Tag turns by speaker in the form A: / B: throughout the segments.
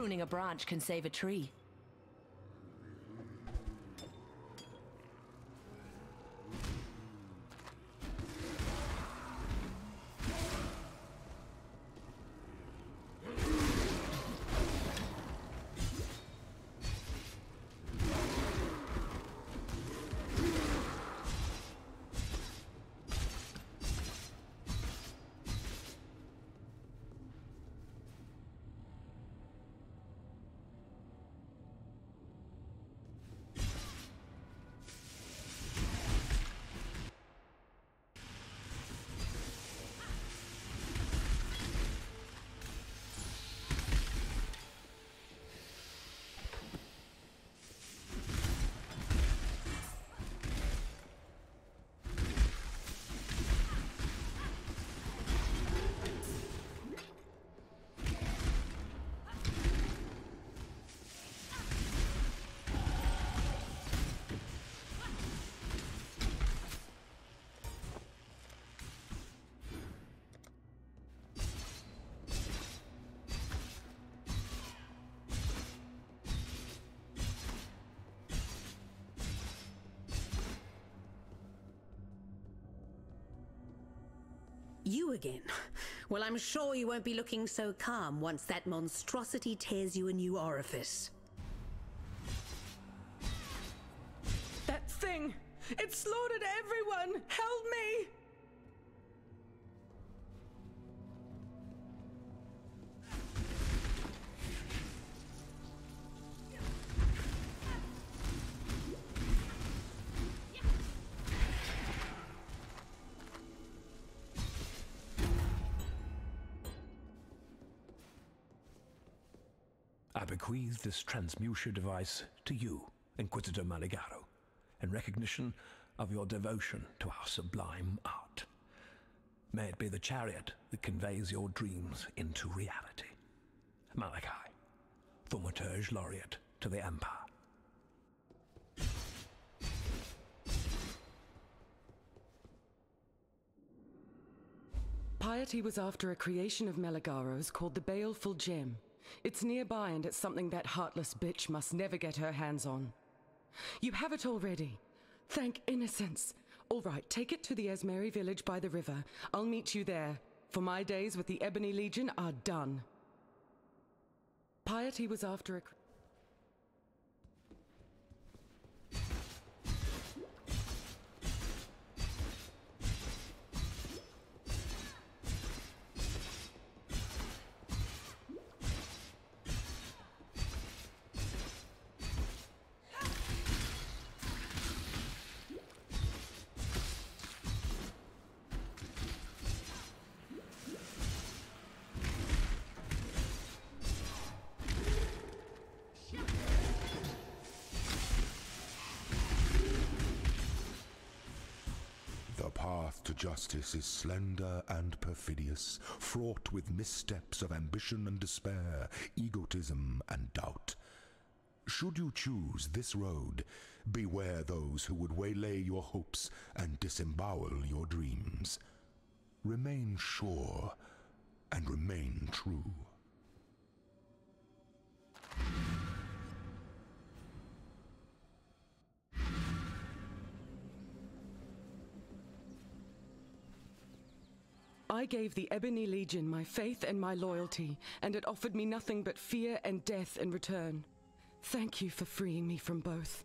A: Pruning a branch can save a tree.
B: You again? Well, I'm sure you won't be looking so calm once that monstrosity tears you a new orifice.
C: That thing! It slaughtered everyone! Help me!
D: I bequeath this transmuter device to you, Inquisitor Maligaro, in recognition of your devotion to our sublime art. May it be the chariot that conveys your dreams into reality. Malachi, Thaumaturge Laureate to the Empire.
C: Piety was after a creation of Maligaro's called the Baleful Gem. It's nearby and it's something that heartless bitch must never get her hands on. You have it already. Thank innocence. All right, take it to the Esmeri village by the river. I'll meet you there, for my days with the Ebony Legion are done. Piety was after a...
E: The path to justice is slender and perfidious, fraught with missteps of ambition and despair, egotism and doubt. Should you choose this road, beware those who would waylay your hopes and disembowel your dreams. Remain sure and remain true.
C: I gave the Ebony Legion my faith and my loyalty, and it offered me nothing but fear and death in return. Thank you for freeing me from both.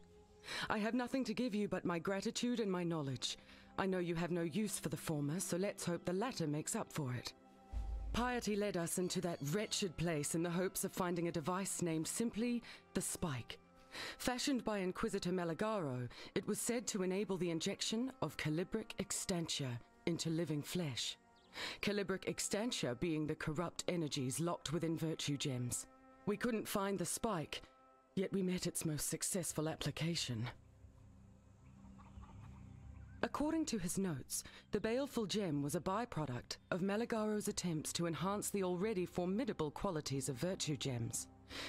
C: I have nothing to give you but my gratitude and my knowledge. I know you have no use for the former, so let's hope the latter makes up for it. Piety led us into that wretched place in the hopes of finding a device named simply the Spike. Fashioned by Inquisitor Maligaro, it was said to enable the injection of calibric extantia into living flesh. Calibric extantia being the corrupt energies locked within virtue gems. We couldn't find the Spike, yet we met its most successful application. According to his notes, the Baleful Gem was a byproduct of Maligaro's attempts to enhance the already formidable qualities of virtue gems.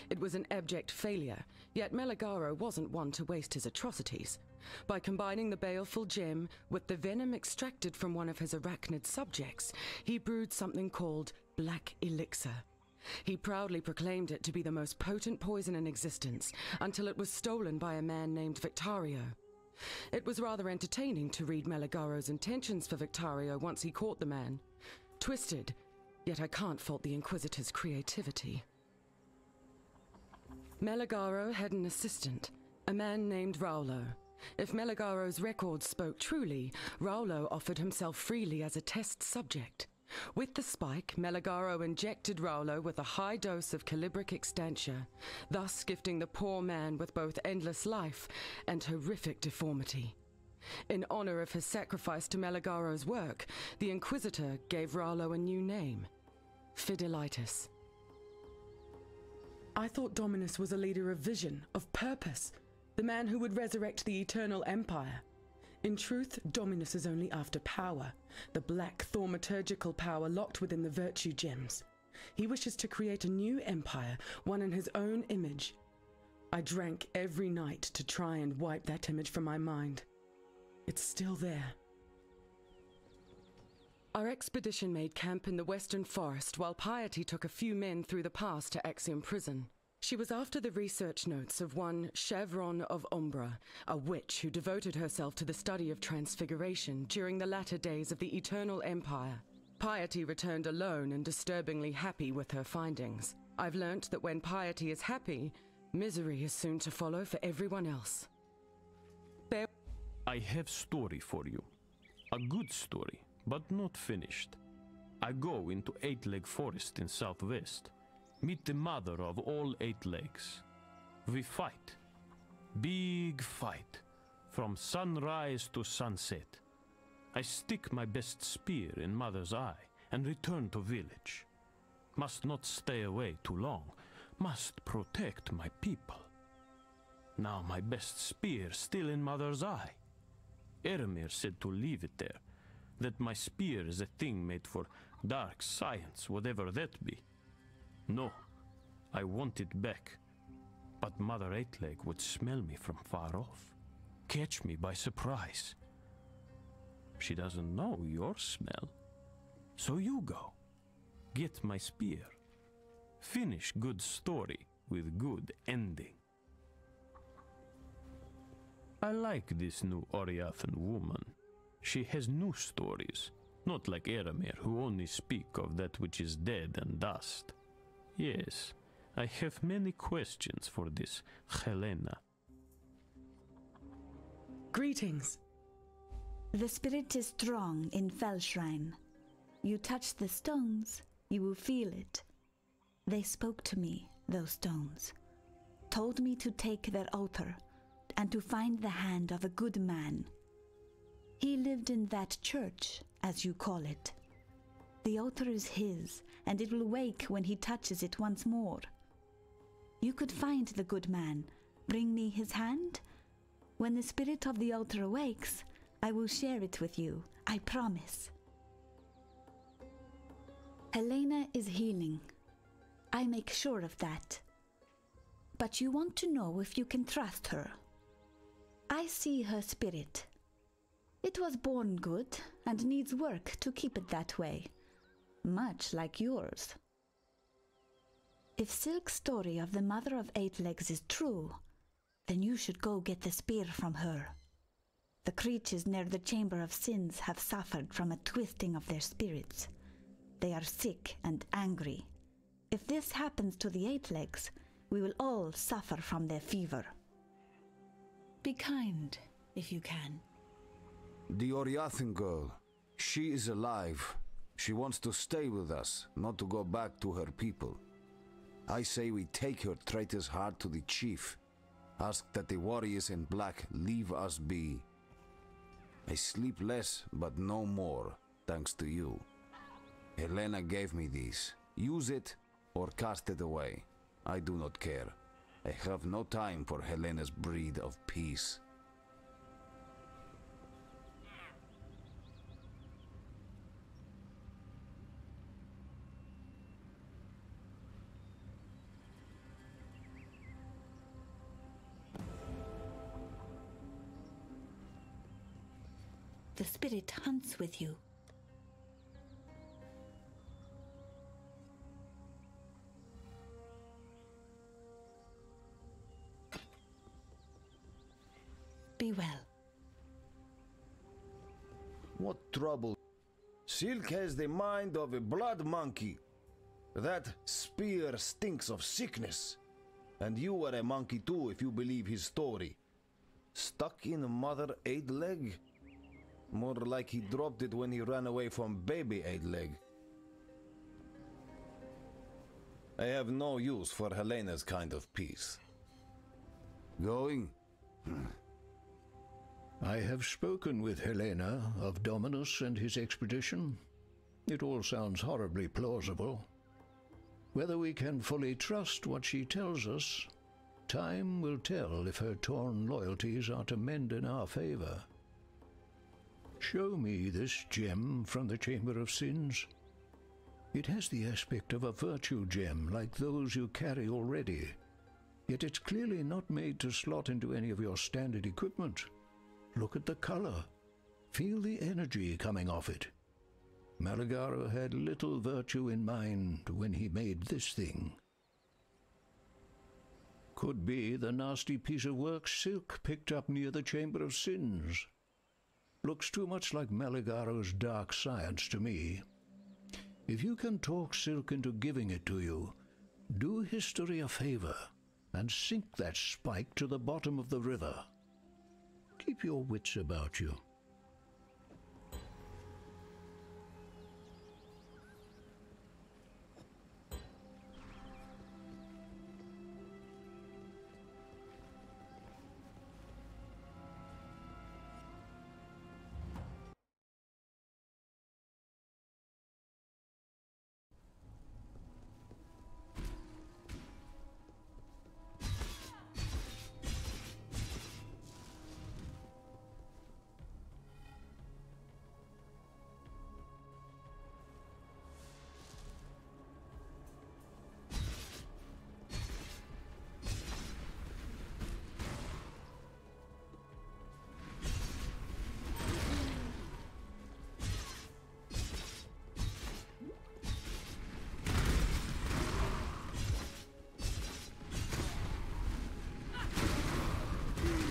C: It was an abject failure, yet Maligaro wasn't one to waste his atrocities. By combining the Baleful Gem with the venom extracted from one of his arachnid subjects, he brewed something called Black Elixir. He proudly proclaimed it to be the most potent poison in existence, until it was stolen by a man named Victario. It was rather entertaining to read Meligaro's intentions for Victario once he caught the man. Twisted, yet I can't fault the Inquisitor's creativity. Meligaro had an assistant, a man named Raulo. If Meligaro's records spoke truly, Raulo offered himself freely as a test subject. With the spike, Meligaro injected Raulo with a high dose of calibric extantia, thus gifting the poor man with both endless life and horrific deformity. In honor of his sacrifice to Meligaro's work, the Inquisitor gave Raulo a new name, Fidelitas. I thought Dominus was a leader of vision, of purpose, the man who would resurrect the Eternal Empire. In truth, Dominus is only after power, the black thaumaturgical power locked within the virtue gems. He wishes to create a new empire, one in his own image. I drank every night to try and wipe that image from my mind. It's still there. Our expedition made camp in the Western Forest while Piety took a few men through the pass to Axiom Prison. She was after the research notes of one Chevron of Umbra, a witch who devoted herself to the study of transfiguration during the latter days of the Eternal Empire. Piety returned alone and disturbingly happy with her findings. I've learnt that when Piety is happy, misery is soon to follow for everyone else.
F: I have story for you. A good story, but not finished. I go into Eight-Leg Forest in southwest. Meet the mother of all 8 legs. We fight. Big fight. From sunrise to sunset. I stick my best spear in mother's eye and return to village. Must not stay away too long. Must protect my people. Now my best spear still in mother's eye. Eremir said to leave it there, that my spear is a thing made for dark science, whatever that be. No, I want it back, but Mother Eightleg would smell me from far off, catch me by surprise. She doesn't know your smell, so you go, get my spear, finish good story with good ending. I like this new Oriathan woman. She has new stories, not like Eremir, who only speak of that which is dead and dust. Yes, I have many questions for this Helena.
C: Greetings.
G: The spirit is strong in Fellshrine. You touch the stones, you will feel it. They spoke to me, those stones. Told me to take their altar and to find the hand of a good man. He lived in that church, as you call it. The altar is his, and it will wake when he touches it once more. You could find the good man. Bring me his hand. When the spirit of the altar awakes, I will share it with you, I promise. Helena is healing. I make sure of that. But you want to know if you can trust her. I see her spirit. It was born good and needs work to keep it that way, much like yours. If Silk's story of the Mother of 8 Legs is true, then you should go get the spear from her. The creatures near the Chamber of Sins have suffered from a twisting of their spirits. They are sick and angry. If this happens to the 8 Legs, we will all suffer from their fever.
B: Be kind, if you can.
H: The Oriathan girl, she is alive. She wants to stay with us, not to go back to her people. I say we take her traitor's heart to the chief. Ask that the warriors in black leave us be. I sleep less, but no more, thanks to you. Helena gave me these. Use it or cast it away. I do not care. I have no time for Helena's breed of peace.
B: The spirit hunts with you.
G: be well.
H: What trouble? Silk has the mind of a blood monkey. That spear stinks of sickness. And you are a monkey too, if you believe his story. Stuck in Mother Eight-Leg? More like he dropped it when he ran away from Baby Eight-Leg. I have no use for Helena's kind of peace. Going?
I: I have spoken with Helena of Dominus and his expedition. It all sounds horribly plausible. Whether we can fully trust what she tells us, time will tell if her torn loyalties are to mend in our favor. Show me this gem from the Chamber of Sins. It has the aspect of a virtue gem like those you carry already, yet it's clearly not made to slot into any of your standard equipment. Look at the color. Feel the energy coming off it. Maligaro had little virtue in mind when he made this thing. Could be the nasty piece of work Silk picked up near the Chamber of Sins. Looks too much like Maligaro's dark science to me. If you can talk Silk into giving it to you, do history a favor and sink that spike to the bottom of the river. Keep your wits about you.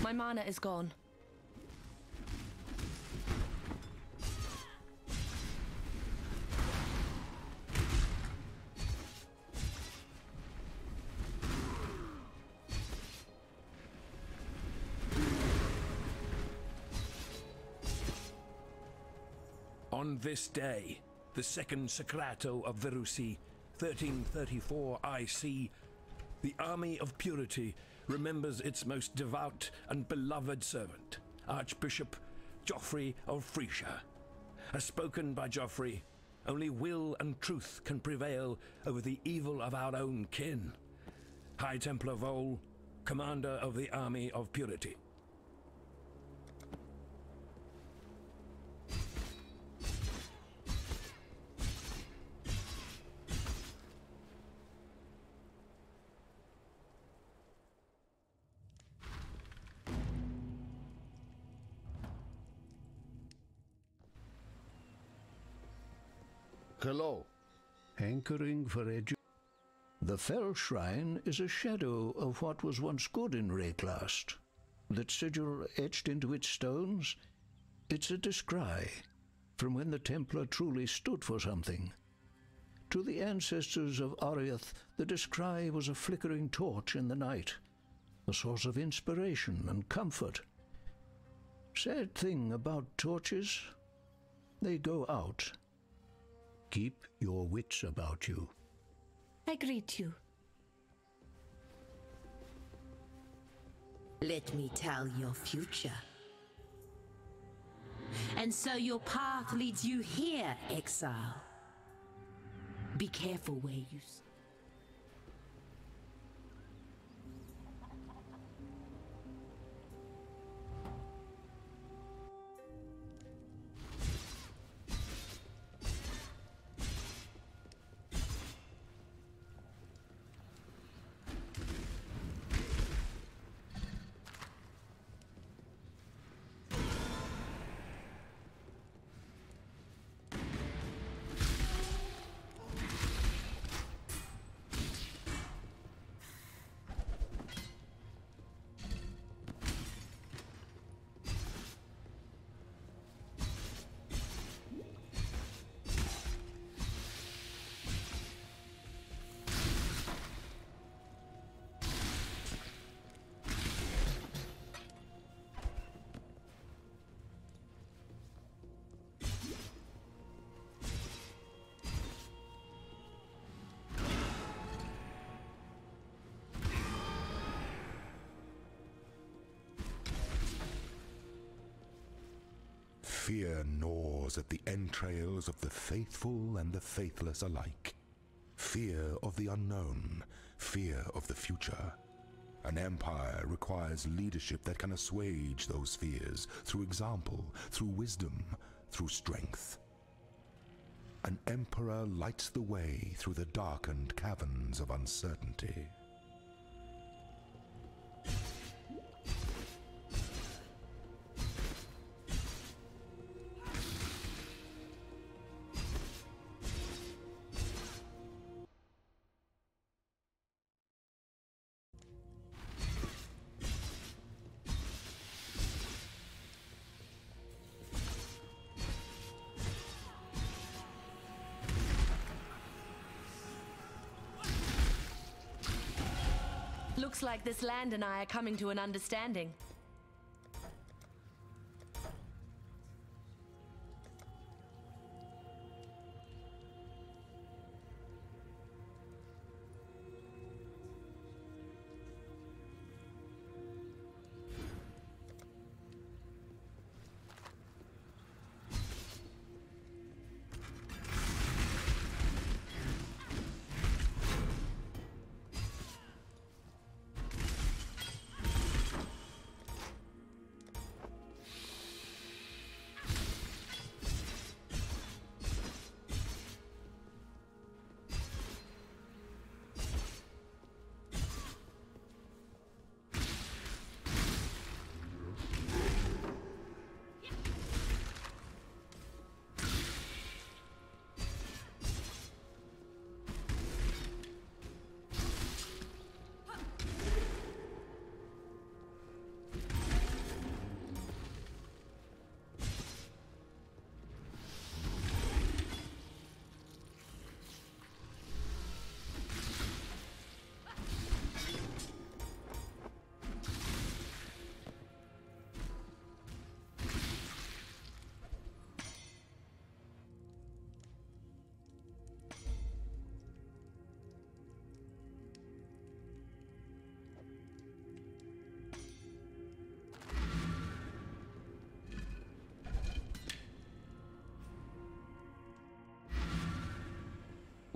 A: My mana is gone.
D: On this day, the second Sacrato of Verusi, 1334 IC, the Army of Purity remembers its most devout and beloved servant, Archbishop Geoffrey of Frisia. As spoken by Geoffrey, only will and truth can prevail over the evil of our own kin. High Templar Vol, Commander of the Army of Purity.
H: Hello.
I: Hankering for The Fell Shrine is a shadow of what was once good in Rayclast. That sigil etched into its stones, it's a descry, from when the Templar truly stood for something. To the ancestors of Ariath, the descry was a flickering torch in the night, a source of inspiration and comfort. Sad thing about torches, they go out. Keep your wits about you.
G: I greet you.
B: Let me tell your future. And so your path leads you here, Exile. Be careful where you step.
E: Fear gnaws at the entrails of the faithful and the faithless alike. Fear of the unknown, fear of the future. An empire requires leadership that can assuage those fears through example, through wisdom, through strength. An emperor lights the way through the darkened caverns of uncertainty.
A: Looks like this land and I are coming to an understanding.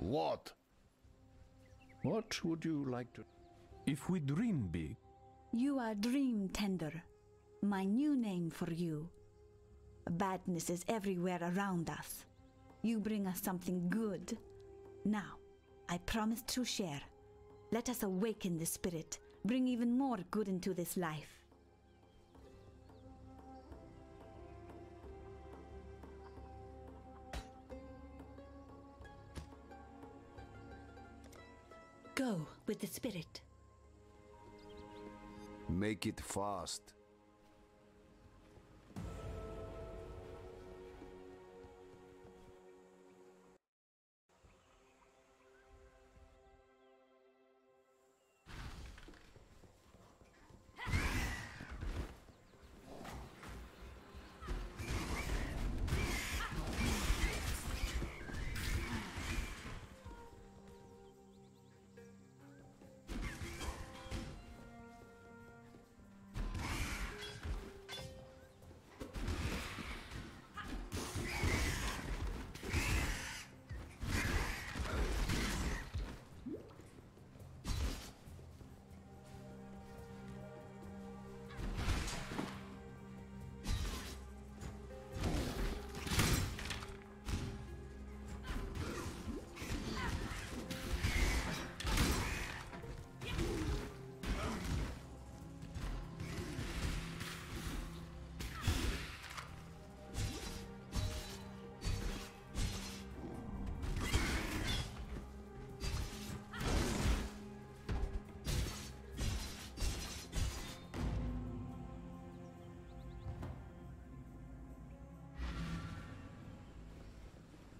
I: What? What would you like to...
F: If we dream big,
G: You are Dream Tender, my new name for you. Badness is everywhere around us. You bring us something good. Now, I promise to share. Let us awaken the spirit, bring even more good into this life.
B: Go with the spirit.
H: Make it fast.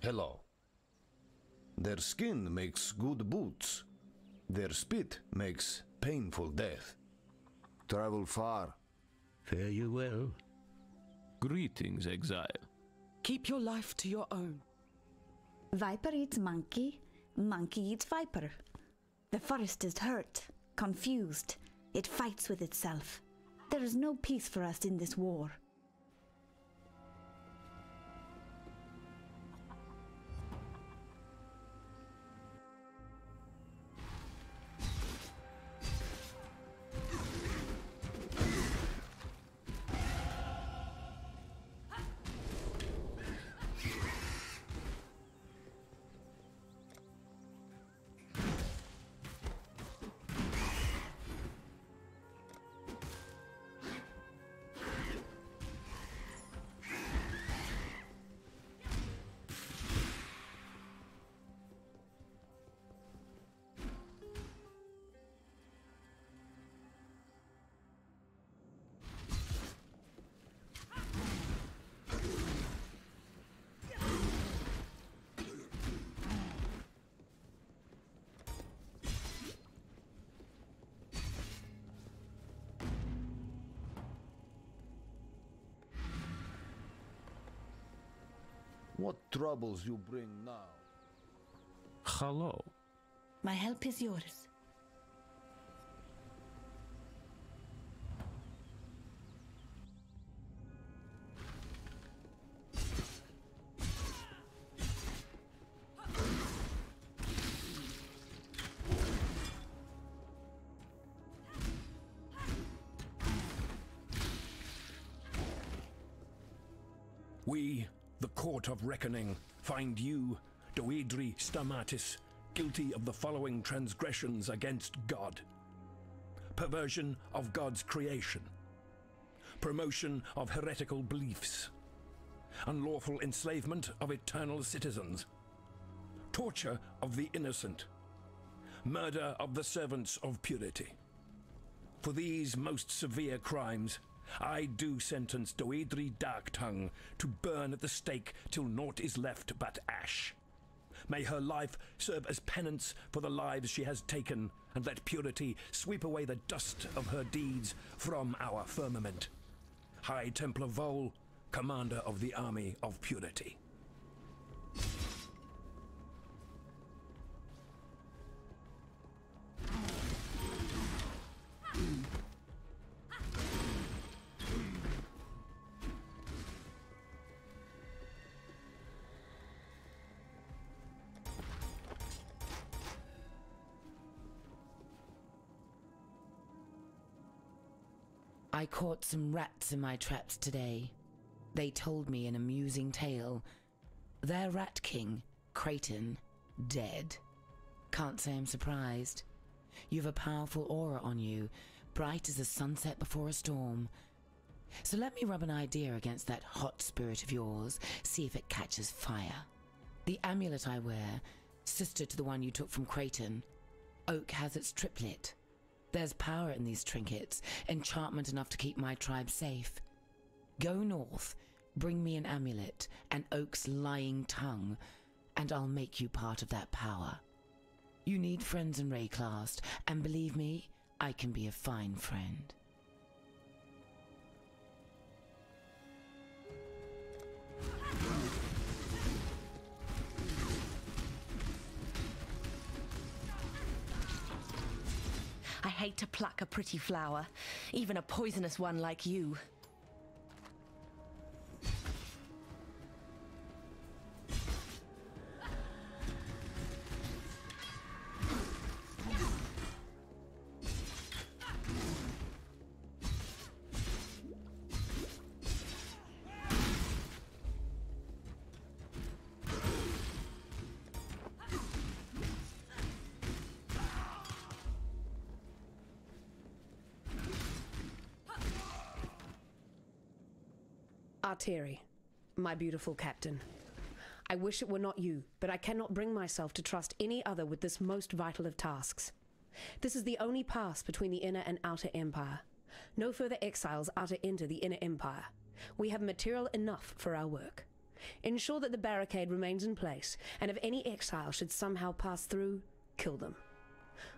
I: Hello. Their skin makes good boots. Their spit makes painful death.
H: Travel far.
I: Fare you well.
F: greetings, Exile.
C: Keep your life to your own.
G: Viper eats monkey, monkey eats viper. The forest is hurt, confused. It fights with itself. There is no peace for us in this war.
H: What troubles you bring now?
F: Hello.
G: My help is yours.
D: We, the Court of Reckoning, find you, Doedri Stamatis, guilty of the following transgressions against God: perversion of God's creation, promotion of heretical beliefs, unlawful enslavement of eternal citizens, torture of the innocent, murder of the servants of purity. For these most severe crimes, I do sentence Doedri Darktongue to burn at the stake till naught is left but ash. May her life serve as penance for the lives she has taken, and let purity sweep away the dust of her deeds from our firmament. High Templar Vol, Commander of the Army of Purity.
J: I caught some rats in my traps today. They told me an amusing tale. Their rat king, Creighton, dead. Can't say I'm surprised. You've a powerful aura on you, bright as a sunset before a storm. So let me rub an idea against that hot spirit of yours, see if it catches fire. The amulet I wear, sister to the one you took from Creighton. Oak has its triplet. There's power in these trinkets, enchantment enough to keep my tribe safe. Go north, bring me an amulet, and Oak's lying tongue, and I'll make you part of that power. You need friends in Rayclast, and believe me, I can be a fine friend.
A: I hate to pluck a pretty flower, even a poisonous one like you.
B: Arteri, my beautiful captain. I wish it were not you, but I cannot bring myself to trust any other with this most vital of tasks. This is the only pass between the inner and outer empire. No further exiles are to enter the inner empire. We have material enough for our work. Ensure that the barricade remains in place, and if any exile should somehow pass through, kill them.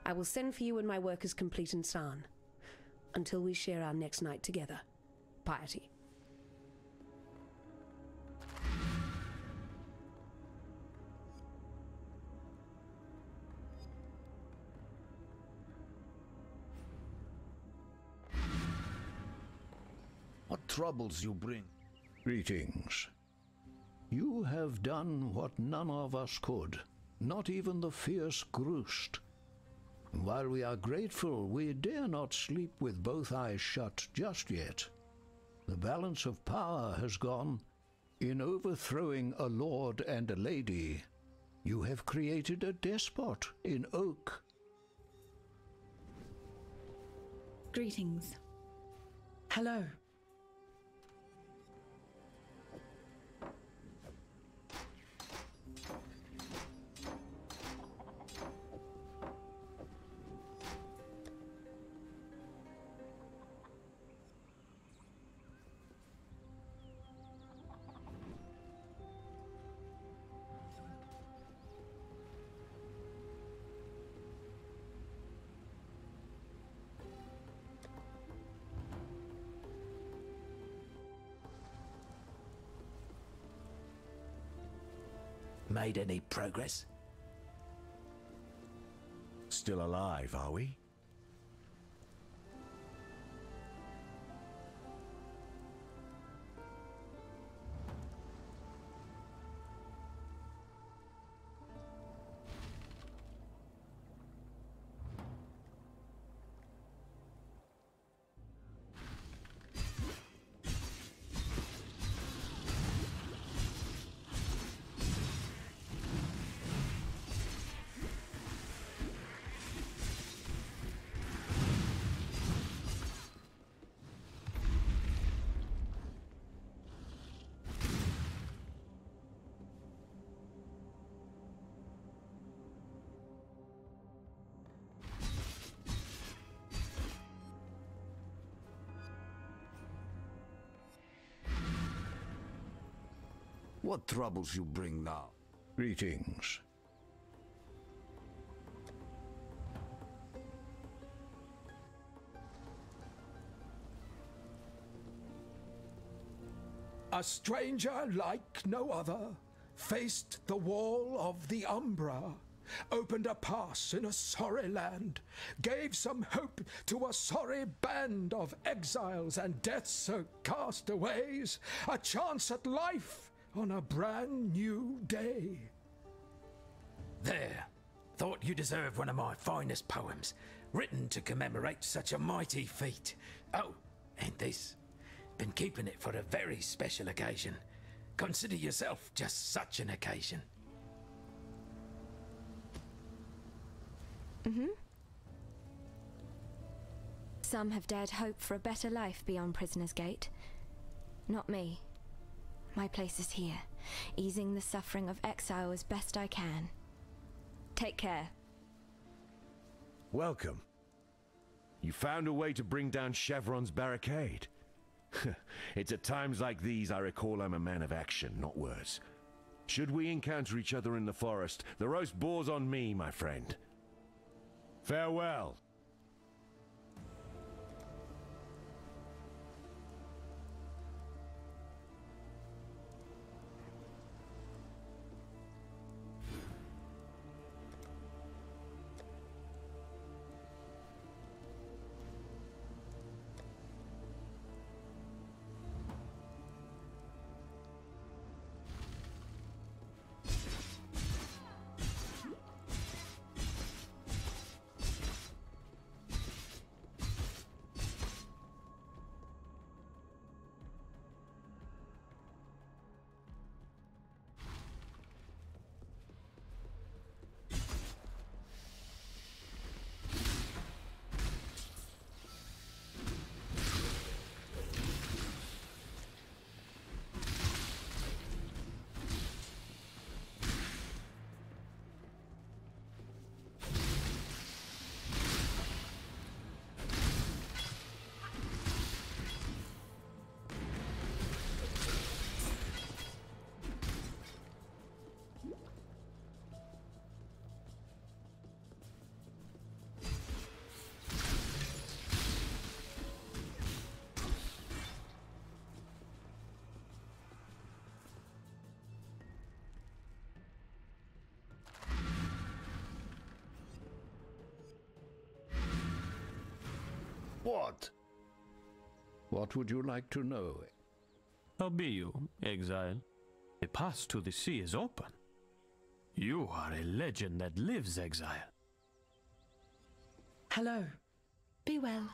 B: I will send for you when my work is complete in San. Until we share our next night together. Piety.
H: What troubles you bring?
I: Greetings. You have done what none of us could, not even the fierce Groost. While we are grateful, we dare not sleep with both eyes shut just yet. The balance of power has gone. In overthrowing a lord and a lady, you have created a despot in Oak.
G: Greetings.
C: Hello.
K: Made any progress?
L: Still alive, are we?
H: What troubles you bring now?
I: Greetings.
M: A stranger like no other faced the wall of the Umbra, opened a pass in a sorry land, gave some hope to a sorry band of exiles and death's castaways, a chance at life on a brand new day.
K: There. Thought you deserved one of my finest poems, written to commemorate such a mighty feat. Oh, and this. Been keeping it for a very special occasion. Consider yourself just such an occasion.
N: Some have dared hope for a better life beyond Prisoner's Gate. Not me. My place is here, easing the suffering of exile as best I can. Take care.
L: Welcome. You found a way to bring down Chevron's barricade. It's at times like these I recall I'm a man of action, not words. Should we encounter each other in the forest, the roast boar's on me, my friend. Farewell.
I: What? What would you like to know?
F: How be you, Exile? The path to the sea is open. You are a legend that lives, Exile.
J: Hello. Be well.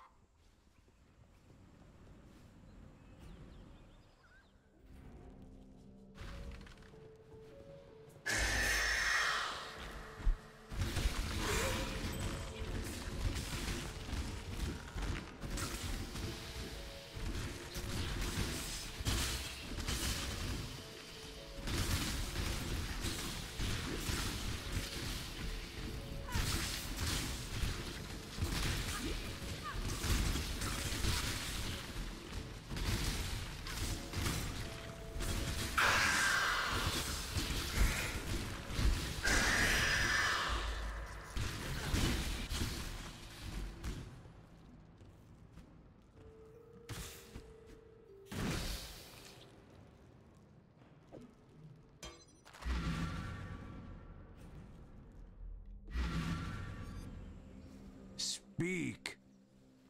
L: Speak!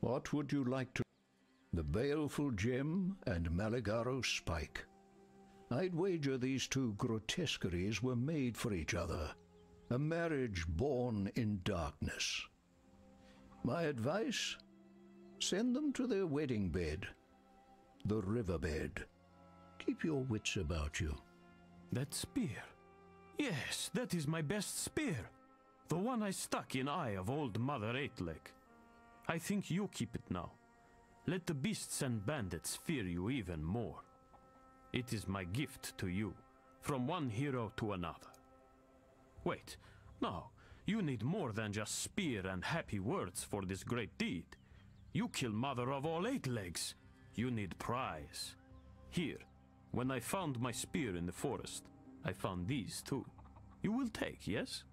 I: What would you like to... The baleful gem and Maligaro spike. I'd wager these two grotesqueries were made for each other. A marriage born in darkness. My advice? Send them to their wedding bed. The riverbed. Keep your wits about you.
F: That spear. Yes, that is my best spear. The one I stuck in eye of old Mother Eightleg. I think you keep it now. Let the beasts and bandits fear you even more. It is my gift to you, from one hero to another. Wait, no, you need more than just spear and happy words for this great deed. You kill Mother of all Eightlegs. You need prize. Here, when I found my spear in the forest, I found these too. You will take, yes?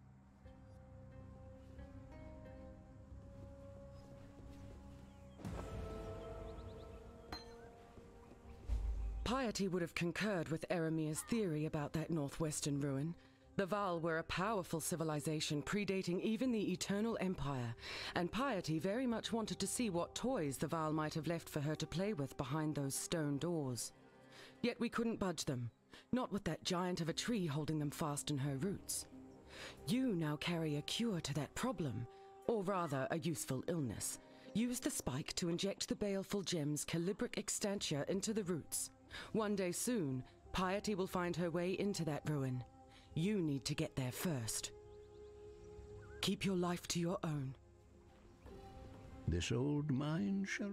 C: Piety would have concurred with Eramir's theory about that northwestern ruin. The Val were a powerful civilization predating even the Eternal Empire, and Piety very much wanted to see what toys the Val might have left for her to play with behind those stone doors. Yet we couldn't budge them, not with that giant of a tree holding them fast in her roots. You now carry a cure to that problem, or rather a useful illness. Use the spike to inject the baleful gem's calibric extantia into the roots. One day soon, Piety will find her way into that ruin. You need to get there first. Keep your life to your own.
I: This old mine shall...